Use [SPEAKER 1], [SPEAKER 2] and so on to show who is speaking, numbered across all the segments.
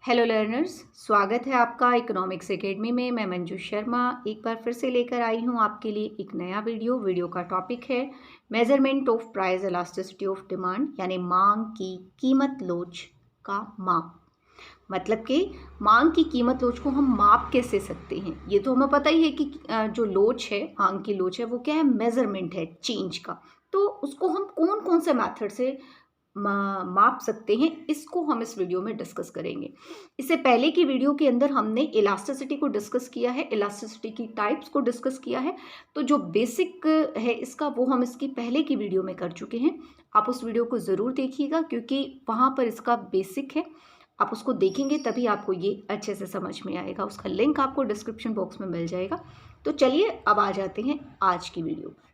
[SPEAKER 1] Hello learners, स्वागत है आपका इकोनॉमिक्स एकेडमी में। मैं मंजू शर्मा एक बार फिर से लेकर आई हूँ आपके लिए एक नया वीडियो का टॉपिक है measurement of price elasticity of demand, यानी मांग की कीमत लोच का माप। मतलब कि मांग की कीमत लोच को हम माप कैसे सकते हैं। ये तो हमें पता ही है कि जो लोच है, मांग की लोच है, वो क्या है, मेजरमेंट है चेंज का। तो उसको हम कौन कौन से मेथड से माप सकते हैं, इसको हम इस वीडियो में डिस्कस करेंगे। इससे पहले की वीडियो के अंदर हमने इलास्टिसिटी को डिस्कस किया है, इलास्टिसिटी की टाइप्स को डिस्कस किया है। तो जो बेसिक है इसका, वो हम इसकी पहले की वीडियो में कर चुके हैं। आप उस वीडियो को ज़रूर देखिएगा क्योंकि वहाँ पर इसका बेसिक है। आप उसको देखेंगे तभी आपको ये अच्छे से समझ में आएगा। उसका लिंक आपको डिस्क्रिप्शन बॉक्स में मिल जाएगा। तो चलिए अब आ जाते हैं आज की वीडियो पर।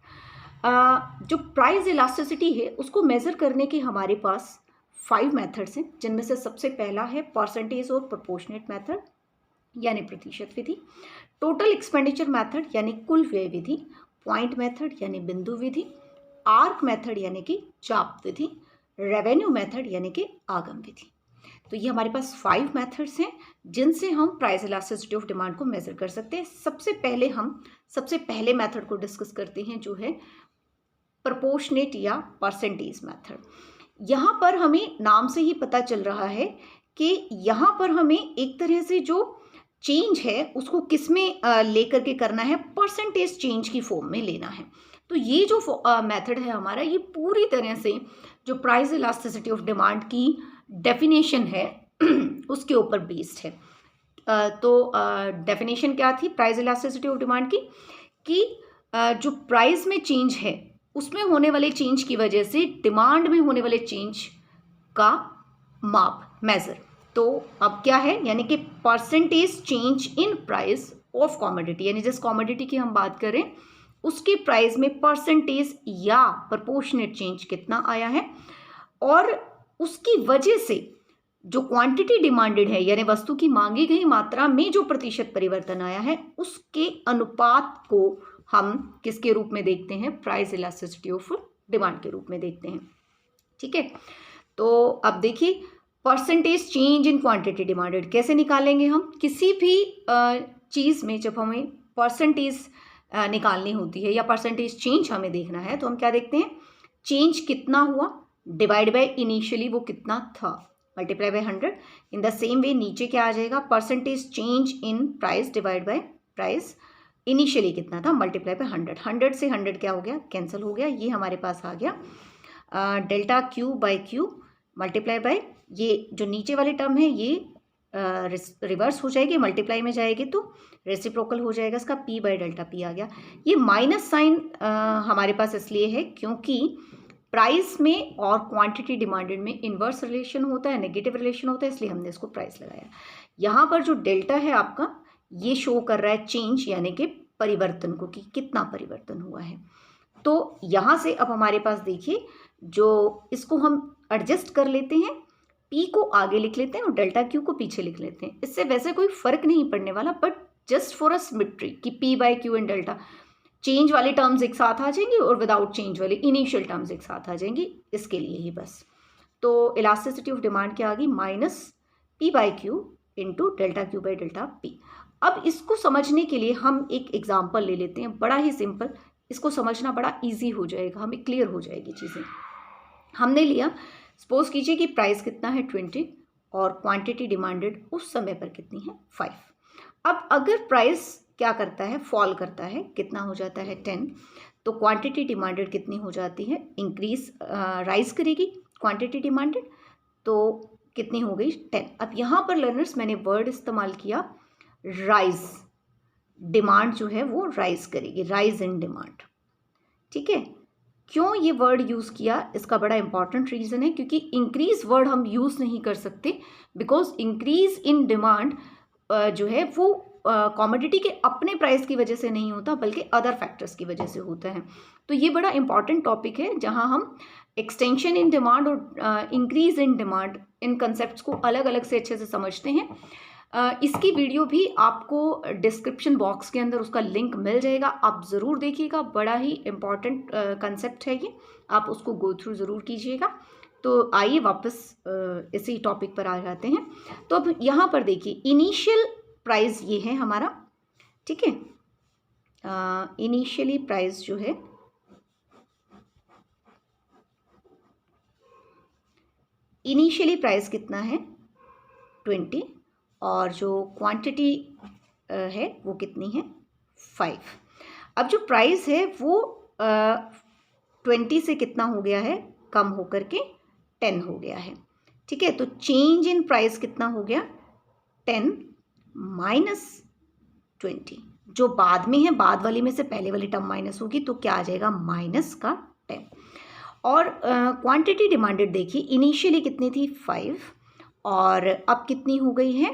[SPEAKER 1] जो प्राइस इलास्टिसिटी है उसको मेज़र करने के हमारे पास 5 मेथड्स हैं, जिनमें से सबसे पहला है परसेंटेज और प्रोपोर्शनेट मेथड यानी प्रतिशत विधि, टोटल एक्सपेंडिचर मेथड यानी कुल व्यय विधि, पॉइंट मेथड यानी बिंदु विधि, आर्क मेथड यानी कि चाप विधि, रेवेन्यू मेथड यानी कि आगम विधि। तो ये हमारे पास 5 मेथड्स हैं जिनसे हम प्राइस इलास्टिसिटी ऑफ डिमांड को मेज़र कर सकते हैं। सबसे पहले मेथड को डिस्कस करते हैं, जो है प्रोपोर्शनेट या परसेंटेज मेथड। यहाँ पर हमें नाम से ही पता चल रहा है कि यहाँ पर हमें एक तरह से जो चेंज है उसको किस में लेकर के करना है, परसेंटेज चेंज की फॉर्म में लेना है। तो ये जो मेथड है हमारा, ये पूरी तरह से जो प्राइस इलास्टिसिटी ऑफ डिमांड की डेफिनेशन है उसके ऊपर बेस्ड है। तो डेफिनेशन क्या थी प्राइस इलास्टिसिटी ऑफ डिमांड की, कि जो प्राइस में चेंज है उसमें होने वाले चेंज की वजह से डिमांड में होने वाले चेंज का माप, मेजर। तो अब क्या है, यानी कि percentage change in price of commodity, यानी जिस कॉमोडिटी की हम बात करें उसके प्राइस में परसेंटेज या प्रोपोर्शनेट चेंज कितना आया है, और उसकी वजह से जो क्वांटिटी डिमांडेड है, यानी वस्तु की मांगी गई मात्रा में जो प्रतिशत परिवर्तन आया है, उसके अनुपात को हम किसके रूप में देखते हैं, प्राइस इलास्टिसिटी ऑफ डिमांड के रूप में देखते हैं। ठीक है, तो अब देखिए percentage change in quantity demanded कैसे निकालेंगे हम। किसी भी चीज़ में जब हमें परसेंटेज निकालनी होती है या परसेंटेज चेंज हमें देखना है, तो हम क्या देखते हैं, चेंज कितना हुआ डिवाइड बाय इनिशियली वो कितना था, multiply by 100। In the same way नीचे क्या आ जाएगा, percentage change in price divide by price initially कितना था, मल्टीप्लाई बाय 100। 100 से 100 क्या हो गया, कैंसिल हो गया। ये हमारे पास आ गया delta Q by Q multiply by, ये जो नीचे वाली टर्म है ये रिवर्स हो जाएगी, मल्टीप्लाई में जाएगी तो रेसिप्रोकल हो जाएगा, इसका पी बाय डेल्टा पी आ गया। ये माइनस साइन हमारे पास इसलिए है क्योंकि प्राइस में और क्वांटिटी डिमांडेड में इन्वर्स रिलेशन होता है, नेगेटिव रिलेशन होता है, इसलिए हमने इसको प्राइस लगाया। यहाँ पर जो डेल्टा है आपका, ये शो कर रहा है चेंज, यानी कि परिवर्तन को, कि कितना परिवर्तन हुआ है। तो यहाँ से अब हमारे पास देखिए, जो इसको हम एडजस्ट कर लेते हैं, पी को आगे लिख लेते हैं और डेल्टा क्यू को पीछे लिख लेते हैं। इससे वैसे कोई फर्क नहीं पड़ने वाला, but just for a symmetry कि P by Q and delta, change वाले टर्म्स एक साथ आ जाएंगे और विदाउट चेंज वाले इनिशियल टर्म्स एक साथ आ जाएंगे, इसके लिए ही बस। तो इलास्टिसिटी ऑफ डिमांड क्या आ गई, minus P by Q into delta Q by delta P. अब इसको समझने के लिए हम एक एग्जाम्पल ले लेते हैं, बड़ा ही सिंपल। इसको समझना बड़ा ईजी हो जाएगा, हमें क्लियर हो जाएगी चीज़ें। हमने लिया, सपोज कीजिए कि प्राइस कितना है 20 और क्वांटिटी डिमांडेड उस समय पर कितनी है 5। अब अगर प्राइस क्या करता है, फॉल करता है, कितना हो जाता है 10, तो क्वांटिटी डिमांडेड कितनी हो जाती है, इंक्रीज राइज करेगी क्वांटिटी डिमांडेड, तो कितनी हो गई 10। अब यहाँ पर लर्नर्स मैंने वर्ड इस्तेमाल किया राइज, डिमांड जो है वो राइज करेगी, राइज इन डिमांड। ठीक है, क्यों ये वर्ड यूज़ किया, इसका बड़ा इंपॉर्टेंट रीज़न है, क्योंकि इंक्रीज वर्ड हम यूज़ नहीं कर सकते, बिकॉज इंक्रीज इन डिमांड जो है वो कॉमोडिटी के अपने प्राइस की वजह से नहीं होता, बल्कि अदर फैक्टर्स की वजह से होता है। तो ये बड़ा इंपॉर्टेंट टॉपिक है, जहाँ हम एक्सटेंशन इन डिमांड और increase in demand, in concept को अलग अलग से अच्छे से समझते हैं। इसकी वीडियो भी आपको डिस्क्रिप्शन बॉक्स के अंदर उसका लिंक मिल जाएगा, आप ज़रूर देखिएगा, बड़ा ही इम्पॉर्टेंट कंसेप्ट है ये, आप उसको गो थ्रू ज़रूर कीजिएगा। तो आइए वापस इसी टॉपिक पर आ जाते हैं। तो अब यहाँ पर देखिए इनिशियल प्राइस ये है हमारा, ठीक है। इनिशियली प्राइस जो है इनिशियली प्राइस कितना है 20 और जो क्वांटिटी है वो कितनी है 5। अब जो प्राइस है वो 20 से कितना हो गया है, कम होकर के 10 हो गया है, ठीक है। तो चेंज इन प्राइस कितना हो गया 10 माइनस 20, जो बाद में है, बाद वाली में से पहले वाली टर्म माइनस होगी तो क्या आ जाएगा माइनस का 10। और क्वांटिटी डिमांडेड देखिए इनिशियली कितनी थी 5 और अब कितनी हो गई है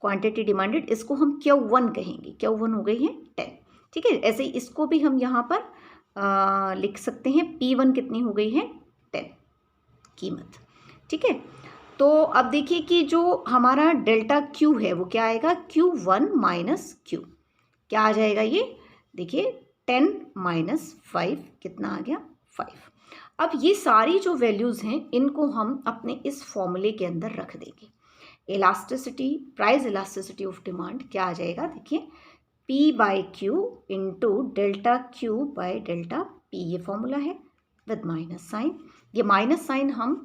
[SPEAKER 1] क्वांटिटी डिमांडेड, इसको हम Q1 कहेंगे, Q1 हो गई है 10, ठीक है। ऐसे ही इसको भी हम यहाँ पर लिख सकते हैं, P1 कितनी हो गई है 10 कीमत, ठीक है। तो अब देखिए कि जो हमारा डेल्टा Q है वो क्या आएगा Q1 माइनस Q, क्या आ जाएगा ये देखिए 10 माइनस 5 कितना आ गया 5। अब ये सारी जो वैल्यूज़ हैं इनको हम अपने इस फॉर्मूले के अंदर रख देंगे। Elasticity, price elasticity of demand क्या आ जाएगा देखिए P by Q into delta Q by delta P, ये फॉर्मूला है विद माइनस साइन। ये माइनस साइन हम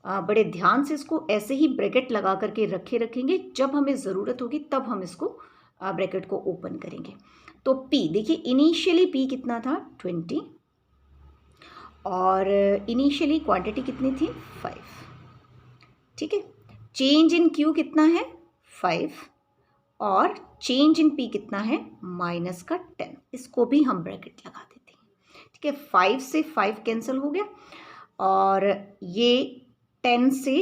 [SPEAKER 1] बड़े ध्यान से इसको ऐसे ही ब्रैकेट लगा करके रखेंगे, जब हमें ज़रूरत होगी तब हम इसको ब्रैकेट को ओपन करेंगे। तो P देखिए इनिशियली P कितना था 20 और इनिशियली क्वांटिटी कितनी थी 5, ठीक है। चेंज इन Q कितना है 5 और चेंज इन P कितना है माइनस का 10, इसको भी हम ब्रैकेट लगा देते हैं, ठीक है। 5 से 5 कैंसिल हो गया और ये 10 से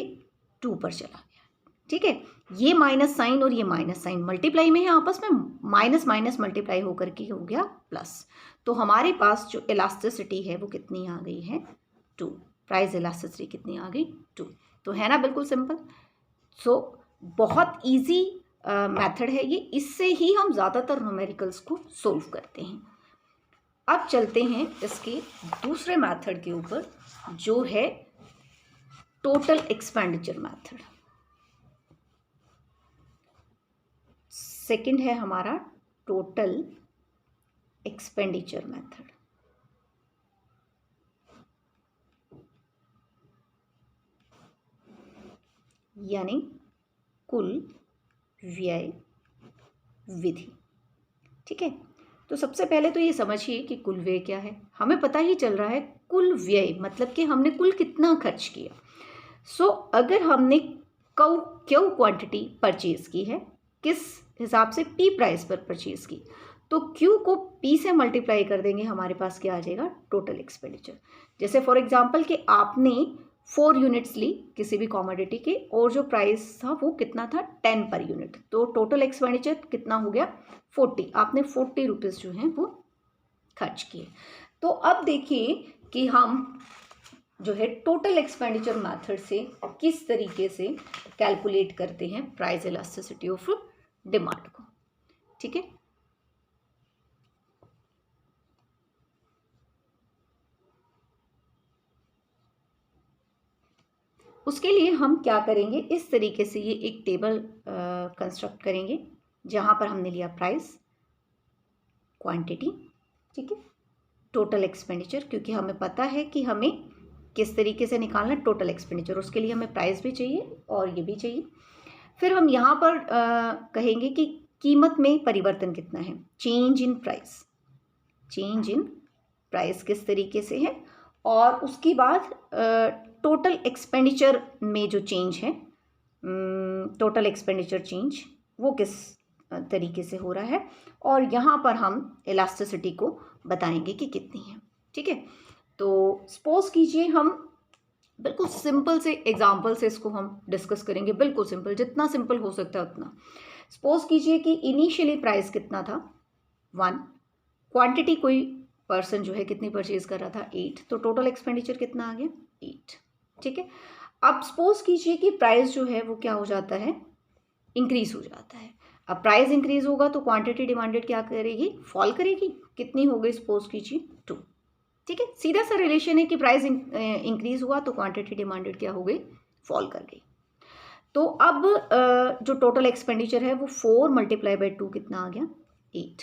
[SPEAKER 1] 2 पर चला गया, ठीक है। ये माइनस साइन और ये माइनस साइन मल्टीप्लाई में है आपस में, माइनस माइनस मल्टीप्लाई होकर के हो गया प्लस। तो हमारे पास जो इलास्टिसिटी है वो कितनी आ गई है 2, प्राइस इलास्टिसिटी कितनी आ गई 2। तो है ना बिल्कुल सिंपल। सो बहुत इजी मेथड है ये, इससे ही हम ज़्यादातर न्यूमेरिकल्स को सोल्व करते हैं। अब चलते हैं इसके दूसरे मेथड के ऊपर जो है टोटल एक्सपेंडिचर मेथड। सेकंड है हमारा टोटल एक्सपेंडिचर मेथड। यानी कुल व्यय विधि, ठीक है। तो सबसे पहले तो ये समझिए कि कुल व्यय क्या है। हमें पता ही चल रहा है कुल व्यय मतलब कि हमने कुल कितना खर्च किया। सो अगर हमने क्यू क्वांटिटी परचेज की है, किस हिसाब से P प्राइस पर परचेज की, तो Q को P से मल्टीप्लाई कर देंगे, हमारे पास क्या आ जाएगा टोटल एक्सपेंडिचर। जैसे फॉर एग्जांपल कि आपने 4 यूनिट्स ली किसी भी कॉमोडिटी के और जो प्राइस था वो कितना था 10 पर यूनिट, तो टोटल एक्सपेंडिचर कितना हो गया 40, आपने 40 रुपीज़ जो हैं वो खर्च किए। तो अब देखिए कि हम जो है टोटल एक्सपेंडिचर मेथड से किस तरीके से कैलकुलेट करते हैं प्राइस इलास्टिसिटी ऑफ डिमांड को, ठीक है। उसके लिए हम क्या करेंगे, इस तरीके से ये एक टेबल कंस्ट्रक्ट करेंगे जहां पर हमने लिया प्राइस, क्वांटिटी, ठीक है, टोटल एक्सपेंडिचर, क्योंकि हमें पता है कि हमें किस तरीके से निकालना टोटल एक्सपेंडिचर, उसके लिए हमें प्राइस भी चाहिए और ये भी चाहिए। फिर हम यहाँ पर कहेंगे कि कीमत में परिवर्तन कितना है, change in price, change in price किस तरीके से है, और उसके बाद टोटल एक्सपेंडिचर में जो चेंज है, टोटल एक्सपेंडिचर चेंज वो किस तरीके से हो रहा है, और यहाँ पर हम इलास्टिसिटी को बताएंगे कि कितनी है, ठीक है। तो सपोज कीजिए हम बिल्कुल सिंपल से एग्जाम्पल से इसको हम डिस्कस करेंगे, बिल्कुल सिंपल, जितना सिंपल हो सकता है उतना। सपोज कीजिए कि इनिशियली प्राइस कितना था 1, क्वांटिटी कोई पर्सन जो है कितनी परचेज कर रहा था 8, तो टोटल एक्सपेंडिचर कितना आ गया 8, ठीक है। अब सपोज कीजिए कि प्राइस जो है वो क्या हो जाता है, इंक्रीज हो जाता है। अब प्राइस इंक्रीज होगा तो क्वांटिटी डिमांडेड क्या करेगी, फॉल करेगी। कितनी हो गई, सपोज कीजिए 2, ठीक है, सीधा सा रिलेशन है कि प्राइस इंक्रीज हुआ तो क्वांटिटी डिमांडेड क्या हो गई, फॉल कर गई। तो अब जो टोटल एक्सपेंडिचर है वो 4 मल्टीप्लाई बाई 2 कितना आ गया, 8।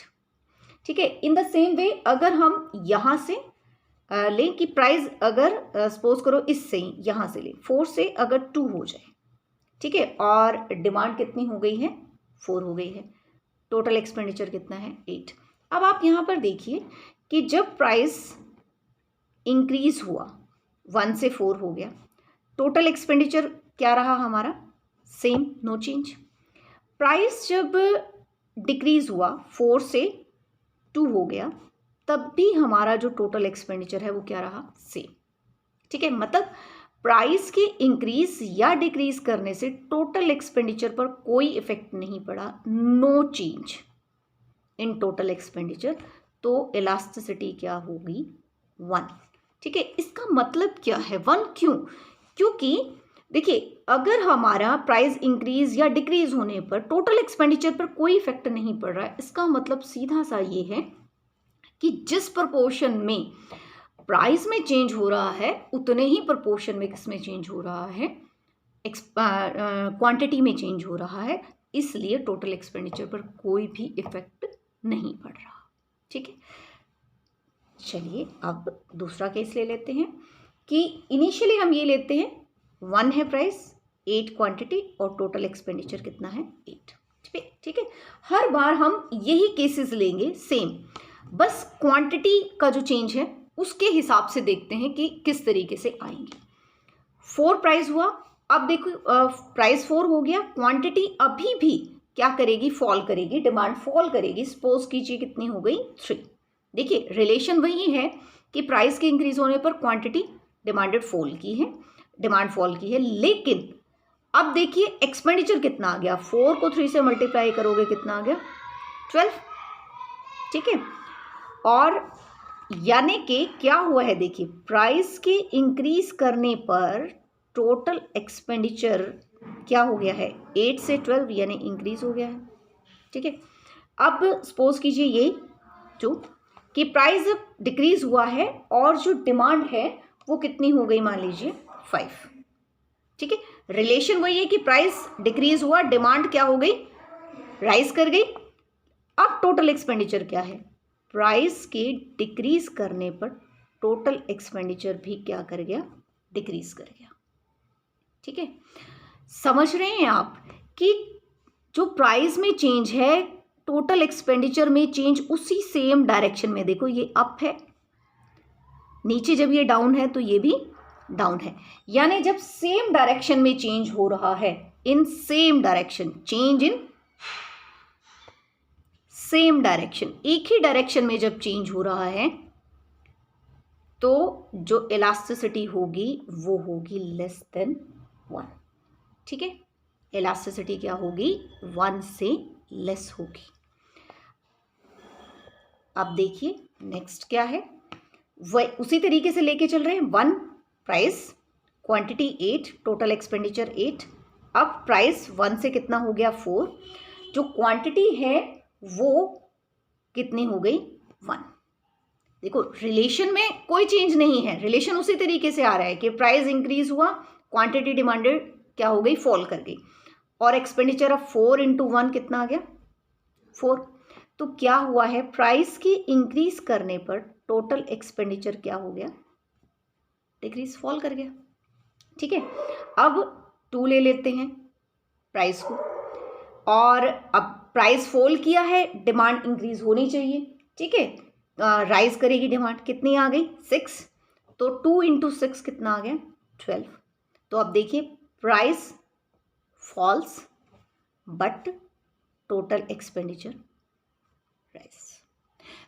[SPEAKER 1] ठीक है, इन द सेम वे अगर हम यहाँ से लें कि प्राइस अगर सपोज करो इससे ही यहाँ से लें 4 से अगर 2 हो जाए, ठीक है, और डिमांड कितनी हो गई है, 4 हो गई है, टोटल एक्सपेंडिचर कितना है, 8। अब आप यहाँ पर देखिए कि जब प्राइस इंक्रीज हुआ 1 से 4 हो गया, टोटल एक्सपेंडिचर क्या रहा हमारा, सेम, नो चेंज। प्राइस जब डिक्रीज हुआ 4 से 2 हो गया, तब भी हमारा जो टोटल एक्सपेंडिचर है वो क्या रहा, सेम। ठीक है, मतलब प्राइस के इंक्रीज या डिक्रीज करने से टोटल एक्सपेंडिचर पर कोई इफेक्ट नहीं पड़ा, no change in total expenditure, तो इलास्टिसिटी क्या होगी, 1। ठीक है, इसका मतलब क्या है 1 क्यों, क्योंकि देखिए अगर हमारा प्राइस इंक्रीज या डिक्रीज होने पर टोटल एक्सपेंडिचर पर कोई इफेक्ट नहीं पड़ रहा है, इसका मतलब सीधा सा ये है कि जिस प्रपोर्शन में प्राइस में चेंज हो रहा है उतने ही प्रपोर्शन में किसमें चेंज हो रहा है, क्वांटिटी में चेंज हो रहा है, इसलिए टोटल एक्सपेंडिचर पर कोई भी इफेक्ट नहीं पड़ रहा। ठीक है, चलिए अब दूसरा केस ले लेते हैं कि इनिशियली हम ये लेते हैं 1 है प्राइस, 8 क्वांटिटी और टोटल एक्सपेंडिचर कितना है, 8। ठीक है, हर बार हम यही केसेस लेंगे सेम, बस क्वांटिटी का जो चेंज है उसके हिसाब से देखते हैं कि किस तरीके से आएंगे। 4 प्राइस हुआ, अब देखो प्राइस 4 हो गया, क्वांटिटी अभी भी क्या करेगी, फॉल करेगी, डिमांड फॉल करेगी, सपोज कीजिए कितनी हो गई, 3। देखिए रिलेशन वही है कि प्राइस के इंक्रीज होने पर क्वांटिटी डिमांडेड फॉल की है, डिमांड फॉल की है, लेकिन अब देखिए एक्सपेंडिचर कितना आ गया, 4 को 3 से मल्टीप्लाई करोगे कितना आ गया, 12। ठीक है, और यानी कि क्या हुआ है, देखिए प्राइस के इंक्रीज करने पर टोटल एक्सपेंडिचर क्या हो गया है, 8 से 12 यानी इंक्रीज हो गया है। ठीक है, अब सपोज कीजिए ये जो कि प्राइस डिक्रीज हुआ है और जो डिमांड है वो कितनी हो गई, मान लीजिए 5। ठीक है, रिलेशन वही है कि प्राइस डिक्रीज हुआ, डिमांड क्या हो गई, राइज कर गई। अब टोटल एक्सपेंडिचर क्या है, प्राइस के डिक्रीज करने पर टोटल एक्सपेंडिचर भी क्या कर गया, डिक्रीज कर गया। ठीक है, समझ रहे हैं आप कि जो प्राइस में चेंज है टोटल एक्सपेंडिचर में चेंज उसी सेम डायरेक्शन में, देखो ये अप है, नीचे जब ये डाउन है तो ये भी डाउन है, यानी जब सेम डायरेक्शन में चेंज हो रहा है, in same direction, change in same direction, एक ही डायरेक्शन में जब चेंज हो रहा है तो जो इलास्टिसिटी होगी वो होगी लेस देन 1। ठीक है, इलास्टिसिटी क्या होगी, 1 से लेस होगी। अब देखिए नेक्स्ट क्या है, वह उसी तरीके से लेके चल रहे हैं, 1 प्राइस, क्वांटिटी 8, टोटल एक्सपेंडिचर 8। अब प्राइस 1 से कितना हो गया, 4, जो क्वांटिटी है वो कितनी हो गई, 1। देखो रिलेशन में कोई चेंज नहीं है, रिलेशन उसी तरीके से आ रहा है कि प्राइस इंक्रीज हुआ, क्वांटिटी डिमांडेड क्या हो गई, फॉल कर गई, और एक्सपेंडिचर ऑफ 4 इंटू 1 कितना आ गया, 4। तो क्या हुआ है, प्राइस की इंक्रीज करने पर टोटल एक्सपेंडिचर क्या हो गया, डिक्रीज, फॉल कर गया। ठीक है, अब 2 ले लेते हैं प्राइस को, और अब प्राइस फॉल किया है, डिमांड इंक्रीज होनी चाहिए। ठीक है, राइज करेगी डिमांड, कितनी आ गई, 6, तो 2 इंटू 6 कितना आ गया, 12। तो अब देखिए price falls but total expenditure rise.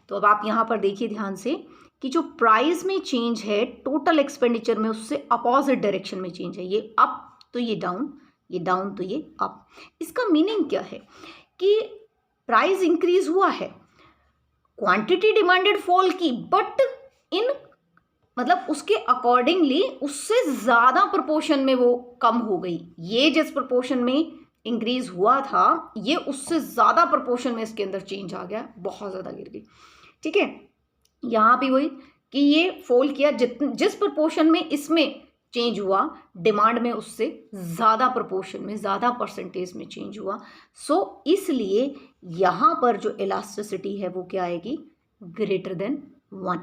[SPEAKER 1] तो अब आप यहाँ पर देखिए ध्यान से कि जो प्राइस में चेंज है टोटल एक्सपेंडिचर में उससे अपोजिट डायरेक्शन में चेंज है, ये अप तो ये डाउन, ये डाउन तो ये अप। इसका मीनिंग क्या है कि प्राइस इंक्रीज हुआ है, क्वांटिटी डिमांडेड फॉल की, बट इन मतलब उसके अकॉर्डिंगली उससे ज़्यादा प्रोपोर्शन में वो कम हो गई। ये जिस प्रोपोर्शन में इंक्रीज हुआ था ये उससे ज़्यादा प्रोपोर्शन में इसके अंदर चेंज आ गया, बहुत ज़्यादा गिर गई। ठीक है, यहाँ भी वही कि ये फॉल किया, जिस प्रोपोर्शन में इसमें चेंज हुआ डिमांड में उससे ज़्यादा प्रोपोर्शन में, ज़्यादा परसेंटेज में चेंज हुआ। सो इसलिए यहाँ पर जो इलास्टिसिटी है वो क्या आएगी, ग्रेटर देन 1,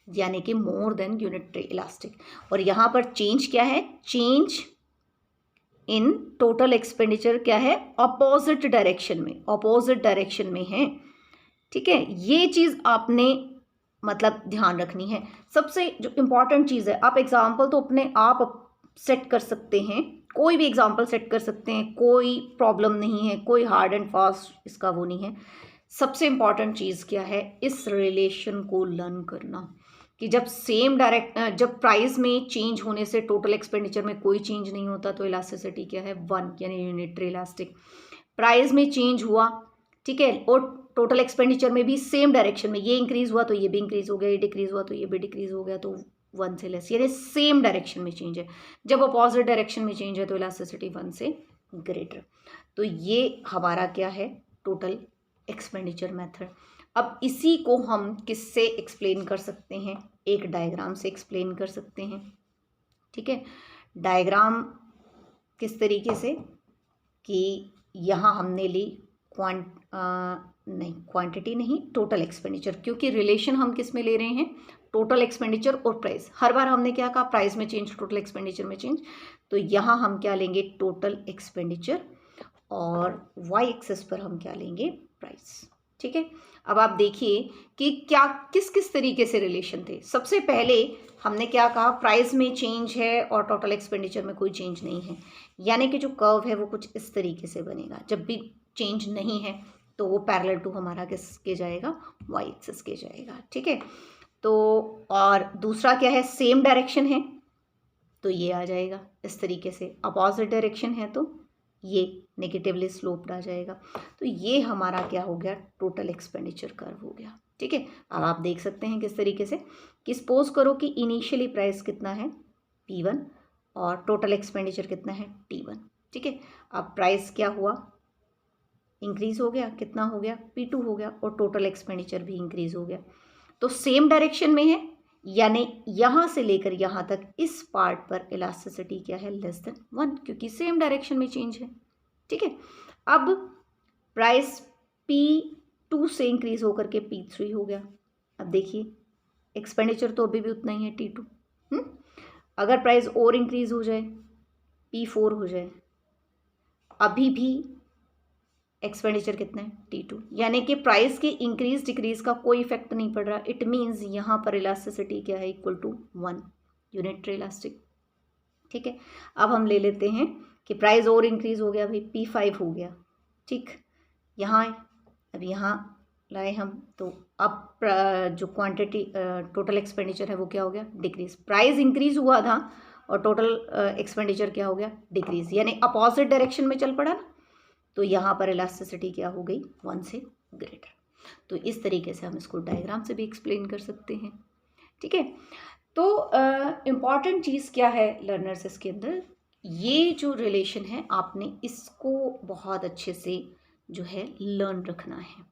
[SPEAKER 1] यानी कि मोर देन यूनिटरी इलास्टिक। और यहाँ पर चेंज क्या है, चेंज इन टोटल एक्सपेंडिचर क्या है, अपोजिट डायरेक्शन में, अपोजिट डायरेक्शन में है। ठीक है, ये चीज़ आपने मतलब ध्यान रखनी है। सबसे जो इम्पॉर्टेंट चीज़ है, आप एग्जाम्पल तो अपने आप सेट कर सकते हैं, कोई भी एग्जाम्पल सेट कर सकते हैं, कोई प्रॉब्लम नहीं है, कोई हार्ड एंड फास्ट इसका वो नहीं है। सबसे इम्पॉर्टेंट चीज़ क्या है, इस रिलेशन को लर्न करना कि जब जब प्राइस में चेंज होने से टोटल एक्सपेंडिचर में कोई चेंज नहीं होता तो इलास्टिसिटी क्या है, 1, यानी यूनिटरी इलास्टिक। प्राइस में चेंज हुआ, ठीक है, और टोटल एक्सपेंडिचर में भी सेम डायरेक्शन में, ये इंक्रीज हुआ तो ये भी इंक्रीज हो गया, ये डिक्रीज हुआ तो ये भी डिक्रीज हो गया, तो 1 से लेस, यानी सेम डायरेक्शन में चेंज है। जब अपोजिट डायरेक्शन में चेंज है तो इलास्टिसिटी 1 से ग्रेटर। तो ये हमारा क्या है, टोटल एक्सपेंडिचर मेथड। अब इसी को हम किससे एक्सप्लेन कर सकते हैं, एक डायग्राम से एक्सप्लेन कर सकते हैं। ठीक है, डायग्राम किस तरीके से कि यहाँ हमने ली क्वांटिटी नहीं, टोटल एक्सपेंडिचर, क्योंकि रिलेशन हम किस में ले रहे हैं, टोटल एक्सपेंडिचर और प्राइस। हर बार हमने क्या कहा, प्राइस में चेंज, टोटल एक्सपेंडिचर में चेंज। तो यहाँ हम क्या लेंगे, टोटल एक्सपेंडिचर, और वाई एक्सेस पर हम क्या लेंगे, प्राइस। ठीक है, अब आप देखिए कि क्या किस किस तरीके से रिलेशन थे। सबसे पहले हमने क्या कहा, प्राइस में चेंज है और टोटल एक्सपेंडिचर में कोई चेंज नहीं है, यानी कि जो कर्व है वो कुछ इस तरीके से बनेगा। जब भी चेंज नहीं है तो वो पैरेलल टू हमारा किसके जाएगा, वाई एक्सिस के जाएगा। ठीक है, तो और दूसरा क्या है, सेम डायरेक्शन है तो ये आ जाएगा इस तरीके से, अपोजिट डायरेक्शन है तो ये नेगेटिवली स्लोप्ड आ जाएगा। तो ये हमारा क्या हो गया, टोटल एक्सपेंडिचर कर्व हो गया। ठीक है, अब आप देख सकते हैं किस तरीके से कि सपोज करो कि इनिशियली प्राइस कितना है, P1, और टोटल एक्सपेंडिचर कितना है, T1। ठीक है, अब प्राइस क्या हुआ, इंक्रीज हो गया, कितना हो गया, P2 हो गया, और टोटल एक्सपेंडिचर भी इंक्रीज हो गया। तो सेम डायरेक्शन में है, यानी यहाँ से लेकर यहाँ तक इस पार्ट पर इलास्टिसिटी क्या है, लेस देन 1, क्योंकि सेम डायरेक्शन में चेंज है। ठीक है, अब प्राइस P2 से इंक्रीज होकर के P3 हो गया। अब देखिए एक्सपेंडिचर तो अभी भी उतना ही है, T2। अगर प्राइस और इंक्रीज हो जाए, P4 हो जाए, अभी भी एक्सपेंडिचर कितना है, T2, यानी कि प्राइस के इंक्रीज डिक्रीज का कोई इफेक्ट नहीं पड़ रहा। इट मीन्स यहाँ पर इलास्टिसिटी क्या है, इक्वल टू 1, यूनिटरी इलास्टिक। ठीक है, अब हम ले लेते हैं कि प्राइस और इंक्रीज हो गया, भाई P5 हो गया। ठीक, यहाँ अब यहाँ लाए हम, तो अब जो क्वांटिटी टोटल एक्सपेंडिचर है वो क्या हो गया, डिक्रीज। प्राइस इंक्रीज हुआ था और टोटल एक्सपेंडिचर क्या हो गया, डिक्रीज, यानी अपोजिट डायरेक्शन में चल पड़ा ना। तो यहाँ पर इलास्टिसिटी क्या हो गई, 1 से ग्रेटर। तो इस तरीके से हम इसको डायग्राम से भी एक्सप्लेन कर सकते हैं। ठीक है, तो इम्पॉर्टेंट चीज़ क्या है लर्नर्स, इसके अंदर ये जो रिलेशन है आपने इसको बहुत अच्छे से जो है लर्न रखना है।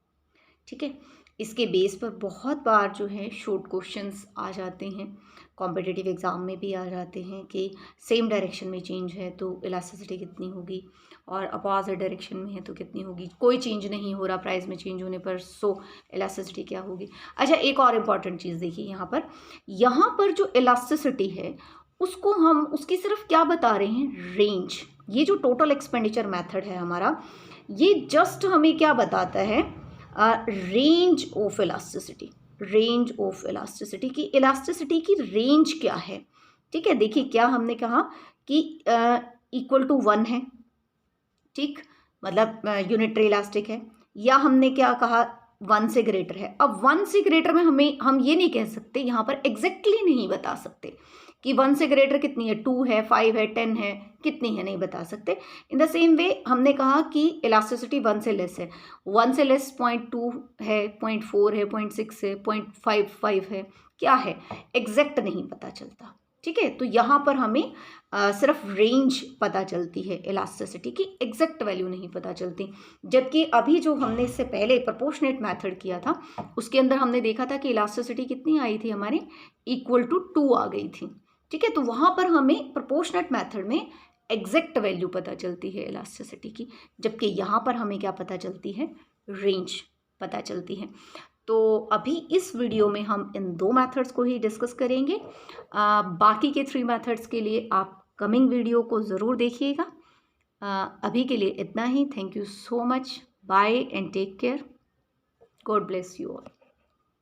[SPEAKER 1] ठीक है, इसके बेस पर बहुत बार जो है शॉर्ट क्वेश्चंस आ जाते हैं, कॉम्पिटिटिव एग्ज़ाम में भी आ जाते हैं कि सेम डायरेक्शन में चेंज है तो इलास्टिसिटी कितनी होगी, और अपोजिट डायरेक्शन में है तो कितनी होगी, कोई चेंज नहीं हो रहा प्राइस में चेंज होने पर, सो इलास्टिसिटी क्या होगी। अच्छा, एक और इम्पॉर्टेंट चीज़ देखिए, यहाँ पर जो इलास्टिसिटी है उसको हम उसकी सिर्फ क्या बता रहे हैं, रेंज। ये जो टोटल एक्सपेंडिचर मेथड है हमारा, ये जस्ट हमें क्या बताता है, range of elasticity, range of elasticity की, इलास्टिसिटी की रेंज क्या है। ठीक है, देखिए क्या हमने कहा कि इक्वल टू 1 है, ठीक, मतलब यूनिटरी इलास्टिक है, या हमने क्या कहा 1 से ग्रेटर है। अब 1 से ग्रेटर में हम ये नहीं कह सकते, यहाँ पर एग्जैक्टली नहीं बता सकते कि 1 से ग्रेटर कितनी है, 2 है, 5 है, 10 है, कितनी है, नहीं बता सकते। इन द सेम वे हमने कहा कि इलास्टिसिटी 1 से लेस है, 1 से लेस 0.2 है, 0.4 है, 0.6 है, 0.55 है, क्या है, एग्जैक्ट नहीं पता चलता। ठीक है। तो यहाँ पर हमें सिर्फ रेंज पता चलती है, इलास्टिसिटी की एग्जैक्ट वैल्यू नहीं पता चलती। जबकि अभी जो हमने इससे पहले प्रोपोर्शनेट मेथड किया था उसके अंदर हमने देखा था कि इलास्टिसिटी कितनी आई थी हमारे, इक्वल टू 2 आ गई थी। ठीक है, तो वहाँ पर हमें प्रोपोर्शनेट मेथड में एग्जैक्ट वैल्यू पता चलती है इलास्टिसिटी की, जबकि यहाँ पर हमें क्या पता चलती है, रेंज पता चलती है। तो अभी इस वीडियो में हम इन 2 मेथड्स को ही डिस्कस करेंगे। बाकी के 3 मेथड्स के लिए आप कमिंग वीडियो को ज़रूर देखिएगा। अभी के लिए इतना ही। Thank you so much. Bye and take care. God bless you all.